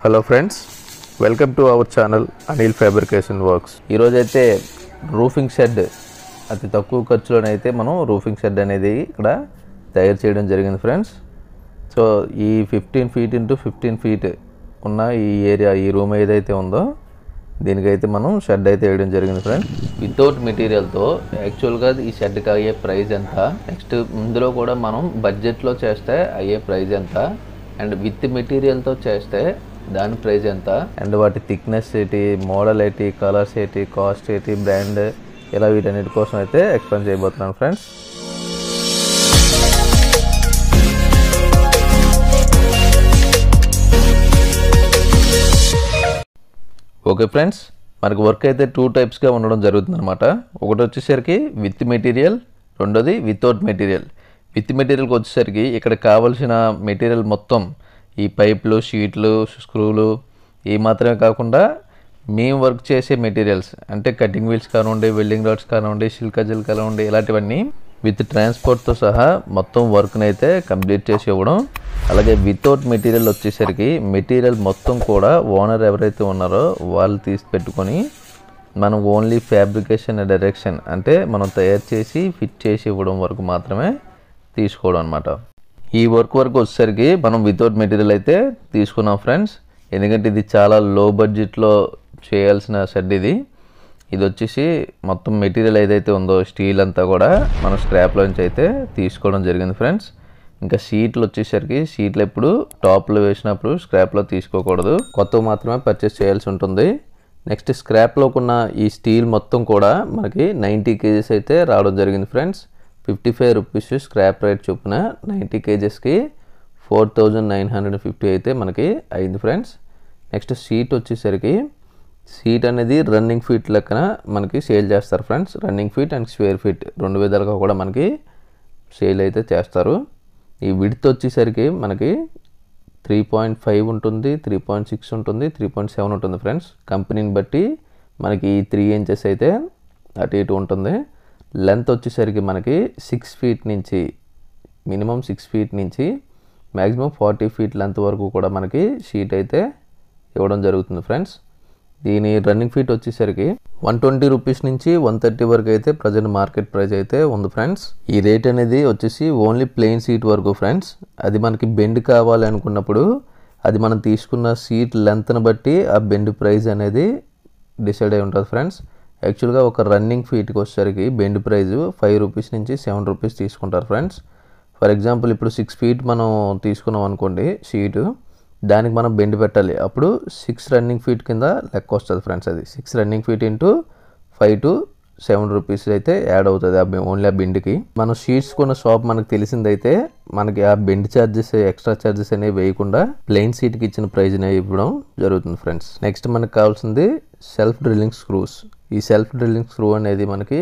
Hello friends, welcome to our channel Anil fabrication works. ఈరోజైతే roofing shed అతి తక్కువ ఖర్చులోనైతే మనం రూఫింగ్ షెడ్ అనేది ఇక్కడ తయారు చేయడం జరిగింది ఫ్రెండ్స్. సో ఈ 15 feet ఇంటూ 15 feet ఉన్న ఈ ఏరియా, ఈ రూమ్ ఏదైతే ఉందో దీనికైతే మనం షెడ్ అయితే వేయడం జరిగింది ఫ్రెండ్స్. వితౌట్ మెటీరియల్తో యాక్చువల్గా ఈ షెడ్కి అయ్యే ప్రైస్ ఎంత, నెక్స్ట్ ఇందులో కూడా మనం బడ్జెట్లో చేస్తే అయ్యే ప్రైస్ ఎంత, అండ్ విత్ మెటీరియల్తో చేస్తే దాని ప్రైస్ ఎంత, అండ్ వాటి థిక్నెస్ ఏంటి, మోడల్ ఏంటి, కలర్స్ ఏంటి, కాస్ట్ ఏంటి, బ్రాండ్, ఇలా వీటన్నిటి కోసం అయితే ఎక్స్ప్లెయిన్ చేయబోతున్నాను ఫ్రెండ్స్. ఓకే ఫ్రెండ్స్, మనకి వర్క్ అయితే 2 typesగా ఉండడం జరుగుతుంది అనమాట. ఒకటి వచ్చేసరికి విత్ మెటీరియల్, రెండోది వితౌట్ మెటీరియల్. విత్ మెటీరియల్కి వచ్చేసరికి ఇక్కడ కావాల్సిన మెటీరియల్ మొత్తం ఈ పైపులు, షీట్లు, స్క్రూలు ఈ మాత్రమే కాకుండా మేము వర్క్ చేసే మెటీరియల్స్ అంటే కటింగ్ వీల్స్ కానివ్వండి, వెల్డింగ్ రాడ్స్ కానివ్వండి, సిల్కజల్ కానివ్వండి, ఇలాంటివన్నీ విత్ ట్రాన్స్పోర్ట్తో సహా మొత్తం వర్క్ని అయితే కంప్లీట్ చేసి ఇవ్వడం. అలాగే వితౌట్ మెటీరియల్ వచ్చేసరికి మెటీరియల్ మొత్తం కూడా ఓనర్ ఎవరైతే ఉన్నారో వాళ్ళు తీసి పెట్టుకొని మనం ఓన్లీ ఫ్యాబ్రికేషన్ డైరెక్షన్ అంటే మనం తయారు చేసి ఫిట్ చేసి ఇవ్వడం వరకు మాత్రమే తీసుకోవడం అనమాట. ఈ వర్క్ వచ్చేసరికి మనం వితౌట్ మెటీరియల్ అయితే తీసుకున్నాం ఫ్రెండ్స్. ఎందుకంటే ఇది చాలా లో బడ్జెట్లో చేయాల్సిన షెడ్ ఇది. ఇది వచ్చేసి మొత్తం మెటీరియల్ ఏదైతే ఉందో స్టీల్ అంతా కూడా మనం స్క్రాప్లోంచి అయితే తీసుకోవడం జరిగింది ఫ్రెండ్స్. ఇంకా షీట్లు వచ్చేసరికి షీట్లు ఎప్పుడు టాప్లో వేసినప్పుడు స్క్రాప్లో తీసుకోకూడదు, కొత్తవి మాత్రమే పర్చేస్ చేయాల్సి ఉంటుంది. నెక్స్ట్ స్క్రాప్లోకున్న ఈ స్టీల్ మొత్తం కూడా మనకి 90 kgs అయితే రావడం జరిగింది ఫ్రెండ్స్. 55 rupees స్క్రాప్ రేట్ చొప్పున 90 kgsకి 4950 అయితే మనకి అయింది ఫ్రెండ్స్. నెక్స్ట్ షీట్ వచ్చేసరికి షీట్ అనేది రన్నింగ్ ఫీట్ లెక్కన మనకి సేల్ చేస్తారు friends. Running feet and square feet 2 విధాలుగా కూడా మనకి సేల్ అయితే చేస్తారు. ఈ విడ్త్ వచ్చేసరికి మనకి 3.5 ఉంటుంది, 3.6 ఉంటుంది, 3.7 ఉంటుంది ఫ్రెండ్స్. కంపెనీని బట్టి మనకి 3 inches అయితే అటు ఇటు ఉంటుంది. లెంత్ వచ్చేసరికి మనకి 6 feet నుంచి మినిమం 6 feet నుంచి మ్యాక్సిమం 40 feet లెంత్ వరకు కూడా మనకి షీట్ అయితే ఇవ్వడం జరుగుతుంది ఫ్రెండ్స్. దీని రన్నింగ్ ఫీట్ వచ్చేసరికి 120 rupees నుంచి 130 వరకు అయితే ప్రజెంట్ మార్కెట్ ప్రైస్ అయితే ఉంది ఫ్రెండ్స్. ఈ రేట్ అనేది వచ్చేసి ఓన్లీ ప్లెయిన్ సీట్ వరకు ఫ్రెండ్స్. అది మనకి బెండ్ కావాలి అనుకున్నప్పుడు అది మనం తీసుకున్న సీట్ లెంత్ని బట్టి ఆ బెండ్ ప్రైస్ అనేది డిసైడ్ అయి ఉంటుంది ఫ్రెండ్స్. యాక్చువల్గా ఒక రన్నింగ్ ఫీట్కి వచ్చేసరికి బెండ్ ప్రైస్ 5 rupees నుంచి 7 rupees తీసుకుంటారు ఫ్రెండ్స్. ఫర్ ఎగ్జాంపుల్ ఇప్పుడు 6 feet మనం తీసుకున్నాం అనుకోండి షీటు, దానికి మనం బెండ్ పెట్టాలి. అప్పుడు 6 రన్నింగ్ ఫీట్ కింద లెక్క వస్తుంది ఫ్రెండ్స్. అది 6 running feet into 5 to 7 rupees అయితే యాడ్ అవుతుంది ఓన్లీ ఆ బెండ్కి. మనం షీట్స్ కొన్న షాప్ మనకు తెలిసిందైతే మనకి ఆ బెండ్ ఛార్జెస్, ఎక్స్ట్రా ఛార్జెస్ అనేవి వేయకుండా ప్లెయిన్ సీట్కి ఇచ్చిన ప్రైజ్ అనేవి ఇవ్వడం జరుగుతుంది ఫ్రెండ్స్. నెక్స్ట్ మనకు కావాల్సింది సెల్ఫ్ డ్రిల్లింగ్ స్క్రూస్. ఈ సెల్ఫ్ డ్రిల్లింగ్ స్క్రూ అనేది మనకి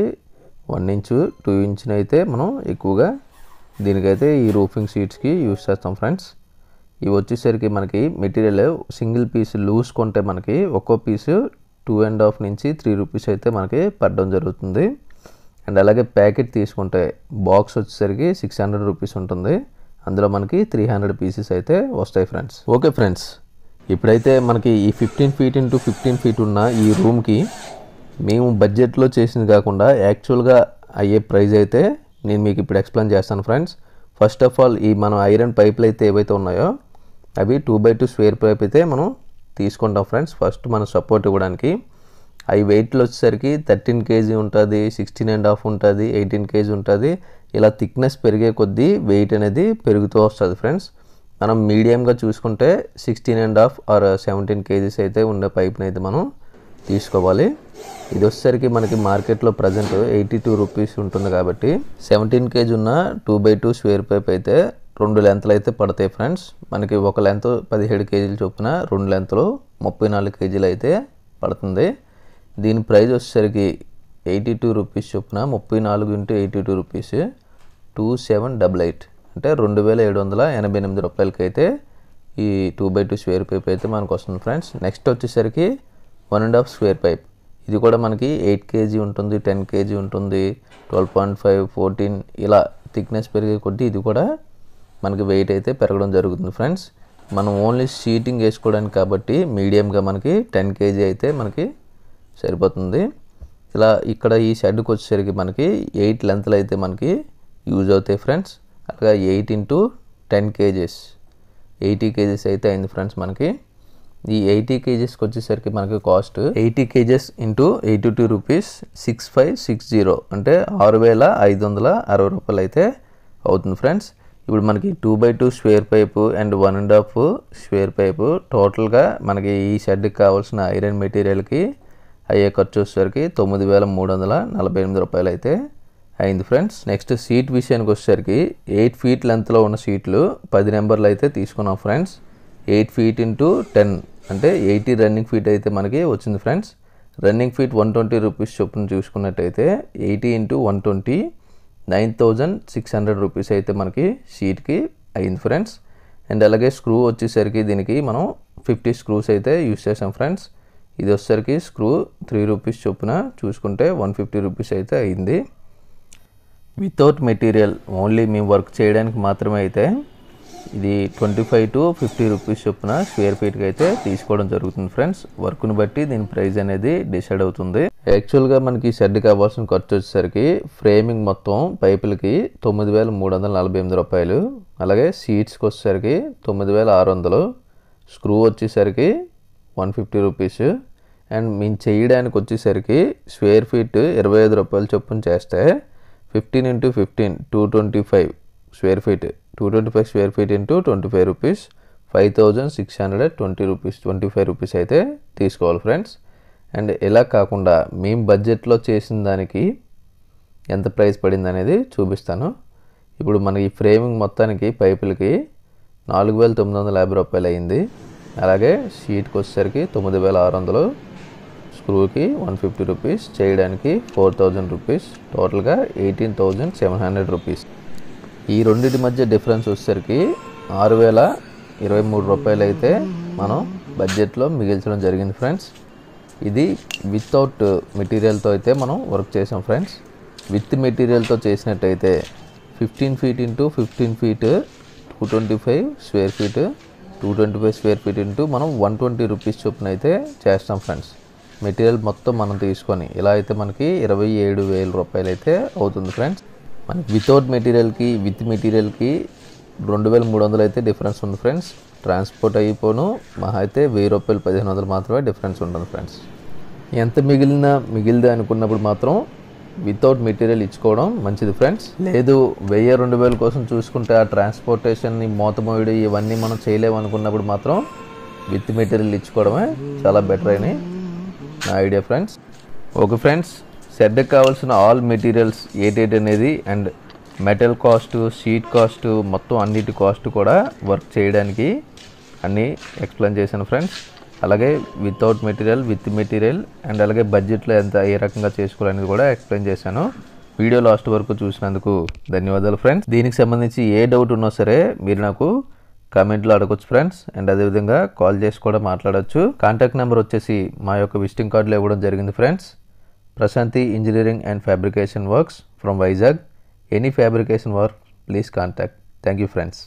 1 inch 2 inch అయితే మనం ఎక్కువగా దీనికైతే ఈ రూఫింగ్ షీట్స్కి యూజ్ చేస్తాం ఫ్రెండ్స్. ఇవి వచ్చేసరికి మనకి మెటీరియల్ సింగిల్ పీస్ లూజ్ కొంటే మనకి ఒక్కో పీసు 2.5 నుంచి 3 rupees అయితే మనకి పడడం జరుగుతుంది. అండ్ అలాగే ప్యాకెట్ తీసుకుంటే బాక్స్ వచ్చేసరికి 600 rupees ఉంటుంది. అందులో మనకి 300 pieces అయితే వస్తాయి ఫ్రెండ్స్. ఓకే ఫ్రెండ్స్, ఇప్పుడైతే మనకి ఈ 15 feet ఇంటూ 15 feet ఉన్న ఈ రూమ్కి మేము బడ్జెట్లో చేసింది కాకుండా యాక్చువల్గా అయ్యే ప్రైస్ అయితే నేను మీకు ఇప్పుడు ఎక్స్ప్లెయిన్ చేస్తాను ఫ్రెండ్స్. ఫస్ట్ ఆఫ్ ఆల్ ఈ మనం ఐరన్ పైపులు అయితే ఏవైతే ఉన్నాయో అవి 2x2 స్క్వేర్ పైప్ అయితే మనం తీసుకుంటాం ఫ్రెండ్స్. ఫస్ట్ మనం సపోర్ట్ ఇవ్వడానికి అవి వెయిట్లో వచ్చేసరికి 13 kg ఉంటుంది, 16.5 ఉంటుంది, 18 kg ఉంటుంది. ఇలా థిక్నెస్ పెరిగే కొద్దీ వెయిట్ అనేది పెరుగుతూ వస్తుంది ఫ్రెండ్స్. మనం మీడియంగా చూసుకుంటే 16.5 or 17 kgs అయితే ఉండే పైప్ని అయితే మనం తీసుకోవాలి. ఇది వచ్చేసరికి మనకి మార్కెట్లో ప్రజెంట్ 82 rupees ఉంటుంది కాబట్టి 17 kg ఉన్న 2x2 స్క్వేర్ పైప్ అయితే 2 లెంత్లు అయితే పడతాయి ఫ్రెండ్స్. మనకి ఒక లెంత్ 17 kg చొప్పున 2 లెంత్లు 34 kg అయితే పడుతుంది. దీని ప్రైస్ వచ్చేసరికి 82 rupees చొప్పున 34 into 82 rupees 2788 అంటే 2788 రూపాయలకి అయితే ఈ 2x2 స్క్వేర్ పైప్ అయితే మనకు వస్తుంది ఫ్రెండ్స్. నెక్స్ట్ వచ్చేసరికి 1.5 స్క్వేర్ పైప్. ఇది కూడా మనకి 8 kg ఉంటుంది, 10 kg ఉంటుంది, 12.5, 14 ఇలా థిక్నెస్ పెరిగే కొద్దీ ఇది కూడా మనకి వెయిట్ అయితే పెరగడం జరుగుతుంది ఫ్రెండ్స్. మనం ఓన్లీ షీటింగ్ వేసుకోవడానికి కాబట్టి మీడియంగా మనకి 10 kg అయితే మనకి సరిపోతుంది. ఇలా ఇక్కడ ఈ షెడ్కి వచ్చేసరికి మనకి 8 లెంత్లు అయితే మనకి యూజ్ అవుతాయి ఫ్రెండ్స్. అలాగా 8 × 10 kgs 80 kgs అయితే అయింది ఫ్రెండ్స్. మనకి ఈ 80 kgsకి వచ్చేసరికి మనకి కాస్ట్ 80 kgs × 82 రూపీస్ 6560 అంటే 6560 రూపాయలు అయితే అవుతుంది ఫ్రెండ్స్. ఇప్పుడు మనకి 2x2 square pipe and 1.5 square pipe టోటల్గా మనకి ఈ షెడ్కి కావాల్సిన ఐరన్ మెటీరియల్కి అయ్యే ఖర్చు వచ్చేసరికి 9348 రూపాయలు అయితే అయింది ఫ్రెండ్స్. నెక్స్ట్ సీట్ విషయానికి వచ్చేసరికి 8 feet లెంత్లో ఉన్న సీట్లు 10 నెంబర్లు అయితే తీసుకున్నాం ఫ్రెండ్స్. 8 feet × 10 అంటే 80 రన్నింగ్ ఫీట్ అయితే మనకి వచ్చింది ఫ్రెండ్స్. రన్నింగ్ ఫీట్ 120 రూపీస్ చొప్పున చూసుకున్నట్టయితే 80 × 120 9600 రూపీస్ అయితే మనకి షీట్కి అయింది ఫ్రెండ్స్. అండ్ అలాగే స్క్రూ వచ్చేసరికి దీనికి మనం 50 స్క్రూస్ అయితే యూస్ చేసాం ఫ్రెండ్స్. ఇది వచ్చేసరికి స్క్రూ 3 రూపీస్ చొప్పున చూసుకుంటే 150 రూపీస్ అయితే అయింది. వితౌట్ మెటీరియల్ ఓన్లీ మేము వర్క్ చేయడానికి మాత్రమే అయితే ఇది 25 to 50 రూపీస్ చొప్పున స్క్వేర్ ఫీట్కి అయితే తీసుకోవడం జరుగుతుంది ఫ్రెండ్స్. వర్క్ను బట్టి దీని ప్రైస్ అనేది డిసైడ్ అవుతుంది. యాక్చువల్గా మనకి షెడ్ కావాల్సిన ఖర్చు వచ్చేసరికి ఫ్రేమింగ్ మొత్తం పైపులకి 9348 రూపాయలు, అలాగే సీట్స్కి వచ్చేసరికి 9600, స్క్రూ వచ్చేసరికి 150 రూపీస్. అండ్ మేము చేయడానికి వచ్చేసరికి స్క్వేర్ ఫీట్ 25 రూపాయలు చొప్పున చేస్తే 15 × 15 225 square feet 225 square feet × 25 rupees 5620 rupees 25 rupees అయితే తీసుకోవాలి ఫ్రెండ్స్. అండ్ ఇలా కాకుండా మేము బడ్జెట్లో చేసిన దానికి ఎంత ప్రైస్ పడింది అనేది చూపిస్తాను. ఇప్పుడు మనకి ఫ్రేమింగ్ మొత్తానికి పైపులకి 4950 రూపాయలు అయింది. అలాగే షీట్కి వచ్చేసరికి 9600, స్క్రూకి 150 రూపీస్, చేయడానికి 4000 రూపీస్, టోటల్గా 18700 రూపీస్. ఈ రెండింటి మధ్య డిఫరెన్స్ వచ్చేసరికి 6023 రూపాయలు అయితే మనం బడ్జెట్లో మిగిల్చడం జరిగింది ఫ్రెండ్స్. ఇది వితౌట్ మెటీరియల్తో అయితే మనం వర్క్ చేసాం ఫ్రెండ్స్. విత్ మెటీరియల్తో చేసినట్టయితే 15 feet × 15 feet 225 square feet 225 square feet into మనం 120 రూపీస్ చొప్పున అయితే చేస్తాం ఫ్రెండ్స్. మెటీరియల్ మొత్తం మనం తీసుకొని ఇలా అయితే మనకి 27000 రూపాయలు అయితే అవుతుంది ఫ్రెండ్స్. మనకి వితౌట్ మెటీరియల్కి విత్ మెటీరియల్కి 2300 అయితే డిఫరెన్స్ ఉంది ఫ్రెండ్స్. ట్రాన్స్పోర్ట్ అయిపోను మహా అయితే 1000 రూపాయలు 1500 మాత్రమే డిఫరెన్స్ ఉంటుంది ఫ్రెండ్స్. ఎంత మిగిలింది అనుకున్నప్పుడు మాత్రం వితౌట్ మెటీరియల్ ఇచ్చుకోవడం మంచిది ఫ్రెండ్స్. లేదు 1000-2000 కోసం చూసుకుంటే ఆ ట్రాన్స్పోర్టేషన్ని మోతమోయడం ఇవన్నీ మనం చేయలేము అనుకున్నప్పుడు మాత్రం విత్ మెటీరియల్ ఇచ్చుకోవడమే చాలా బెటర్ అని నా ఐడియా ఫ్రెండ్స్. ఓకే ఫ్రెండ్స్, షెడ్కి కావాల్సిన ఆల్ మెటీరియల్స్ ఏటేటి అనేది and metal cost, sheet cost, మొత్తం అన్నిటి కాస్ట్ కూడా వర్క్ చేయడానికి అన్నీ ఎక్స్ప్లెయిన్ చేశాను ఫ్రెండ్స్. అలాగే without material, with material and అలాగే బడ్జెట్లో ఏ రకంగా చేసుకోవాలనేది కూడా ఎక్స్ప్లెయిన్ చేశాను. వీడియో లాస్ట్ వరకు చూసినందుకు ధన్యవాదాలు ఫ్రెండ్స్. దీనికి సంబంధించి ఏ డౌట్ ఉన్నా సరే మీరు నాకు కామెంట్లో అడగొచ్చు ఫ్రెండ్స్. అండ్ అదేవిధంగా కాల్ చేసి కూడా మాట్లాడచ్చు. కాంటాక్ట్ నెంబర్ వచ్చేసి మా యొక్క విజిటింగ్ కార్డులో ఇవ్వడం జరిగింది friends. Prasanthi Engineering and Fabrication Works from Vizag. Any fabrication work, please contact. Thank you friends.